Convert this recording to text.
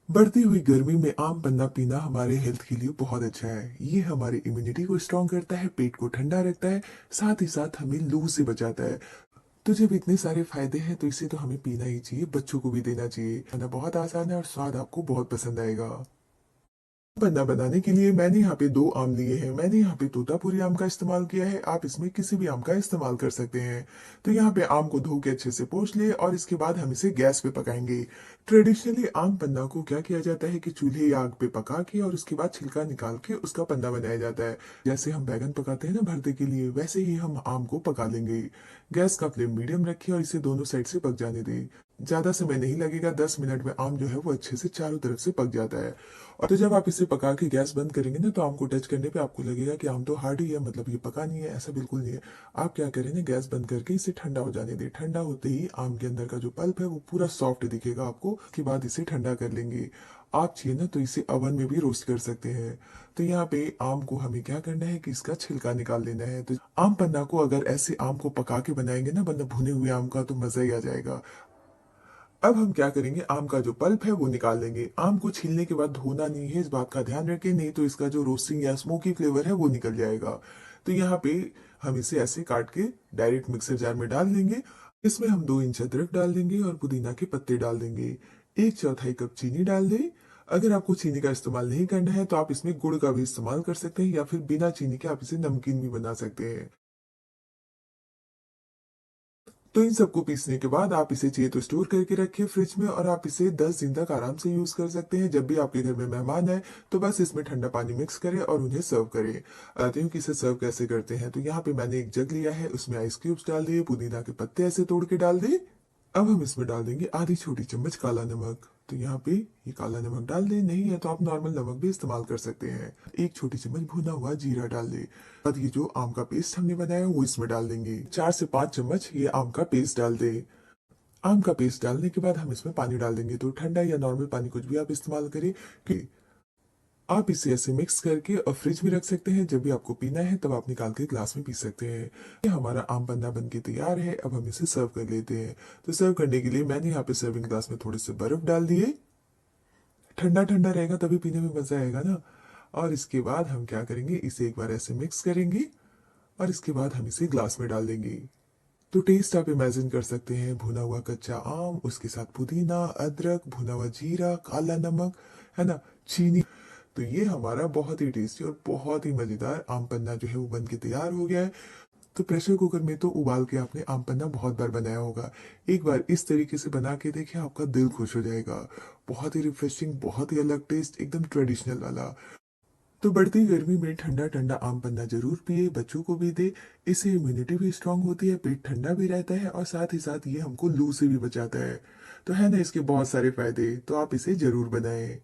बढ़ती हुई गर्मी में आम पन्ना पीना हमारे हेल्थ के लिए बहुत अच्छा है। ये हमारी इम्यूनिटी को स्ट्रांग करता है, पेट को ठंडा रखता है, साथ ही साथ हमें लू से बचाता है। तो जब इतने सारे फायदे हैं तो इसे तो हमें पीना ही चाहिए, बच्चों को भी देना चाहिए। खाना बहुत आसान है और स्वाद आपको बहुत पसंद आएगा। पन्ना बनाने के लिए मैंने यहाँ पे 2 आम लिए हैं। मैंने यहाँ पे तोतापुरी आम का इस्तेमाल किया है, आप इसमें किसी भी आम का इस्तेमाल कर सकते हैं। तो यहाँ पे आम को धो के अच्छे से पोंछ लिए और इसके बाद हम इसे गैस पे पकाएंगे। ट्रेडिशनली आम पन्ना को क्या किया जाता है कि चूल्हे या आग पे पका के और उसके बाद छिलका निकाल के उसका पन्ना बनाया जाता है। जैसे हम बैगन पकाते हैं ना भरते के लिए, वैसे ही हम आम को पका लेंगे। गैस का फ्लेम मीडियम रखिए और इसे दोनों साइड से पक जाने दें। ज्यादा समय नहीं लगेगा, 10 मिनट में आम जो है वो अच्छे से चारों तरफ से पक जाता है। और तो जब आप इसे पका के गैस बंद करेंगे ना, तो आम को टच करने पे आपको लगेगा कि आम तो हार्ड ही है, मतलब ये पका नहीं है, ऐसा बिल्कुल नहीं है। आप क्या करें ना, गैस बंद करके इसे ठंडा हो जाने दें। ठंडा होते ही आम के अंदर का जो पल्प है वो पूरा सॉफ्ट दिखेगा आपको। उसके बाद इसे ठंडा कर लेंगे। आप चाहिए ना तो इसे अवन में भी रोस्ट कर सकते हैं। तो यहाँ पे आम को हमें क्या करना है कि इसका छिलका निकाल लेना है। तो आम पन्ना को अगर ऐसे आम को पका के बनाएंगे ना, मतलब भुने हुए आम का, तो मजा ही आ जाएगा। अब हम क्या करेंगे, आम का जो पल्प है वो निकाल लेंगे। आम को छीलने के बाद धोना नहीं है, इस बात का ध्यान रखें, नहीं तो इसका जो रोस्टिंग या स्मोकी फ्लेवर है वो निकल जाएगा। तो यहाँ पे हम इसे ऐसे काट के डायरेक्ट मिक्सर जार में डाल देंगे। इसमें हम 2 इंच अदरक डाल देंगे और पुदीना के पत्ते डाल देंगे। 1/4 कप चीनी डाल दें। अगर आपको चीनी का इस्तेमाल नहीं करना है तो आप इसमें गुड़ का भी इस्तेमाल कर सकते हैं, या फिर बिना चीनी के आप इसे नमकीन भी बना सकते हैं। तो इन सबको पीसने के बाद आप इसे चाहिए तो स्टोर करके रखिए फ्रिज में, और आप इसे 10 दिन तक आराम से यूज कर सकते हैं। जब भी आपके घर में मेहमान आए तो बस इसमें ठंडा पानी मिक्स करें और उन्हें सर्व करें। आते हैं कि इसे सर्व कैसे करते हैं। तो यहाँ पे मैंने एक जग लिया है, उसमें आइस क्यूब्स डाल दिए, पुदीना के पत्ते ऐसे तोड़ के डाल दिए। अब हम इसमें डाल देंगे आधी छोटी चम्मच काला नमक। तो यहाँ पे ये काला नमक डाल दें, नहीं है तो आप नॉर्मल नमक भी इस्तेमाल कर सकते हैं। 1 छोटी चम्मच भुना हुआ जीरा डाल दें। बाद ये जो आम का पेस्ट हमने बनाया है वो इसमें डाल देंगे। 4 से 5 चम्मच ये आम का पेस्ट डाल दें। आम का पेस्ट डालने के बाद हम इसमें पानी डाल देंगे, तो ठंडा या नॉर्मल पानी कुछ भी आप इस्तेमाल करें। कि आप इसे ऐसे मिक्स करके और फ्रिज में रख सकते हैं। जब भी आपको पीना है तब आप निकाल के ग्लास में पी सकते हैं। ये हमारा आम पन्ना बन के तैयार है। अब हम इसे सर्व कर लेते हैं। तो सर्व करने के लिए मैंने यहाँ पे सर्विंग ग्लास में थोड़े से बर्फ डाल दिए। ठंडा ठंडा रहेगा तभी पीने में मजा आएगा ना। और इसके बाद हम क्या करेंगे, इसे एक बार ऐसे मिक्स करेंगे और इसके बाद हम इसे ग्लास में डाल देंगे। तो टेस्ट आप इमेजिन कर सकते हैं, भुना हुआ कच्चा आम, उसके साथ पुदीना, अदरक, भुना हुआ जीरा, काला नमक, है ना, चीनी। तो ये हमारा बहुत ही टेस्टी और बहुत ही मजेदार आम पन्ना जो है वो बन के तैयार हो गया है। तो प्रेशर कुकर में तो उबाल के आपने आम पन्ना बहुत बार बनाया होगा। एक बार इस तरीके से बना के देखिए, आपका दिल खुश हो जाएगा। बहुत ही रिफ्रेशिंग, बहुत ही अलग टेस्ट, एकदम ट्रेडिशनल वाला। तो बढ़ती गर्मी में ठंडा ठंडा आम पन्ना जरूर पिए, बच्चों को भी दे। इससे इम्यूनिटी भी स्ट्रांग होती है, पेट ठंडा भी रहता है और साथ ही साथ ये हमको लू से भी बचाता है। तो है ना इसके बहुत सारे फायदे, तो आप इसे जरूर बनाएं।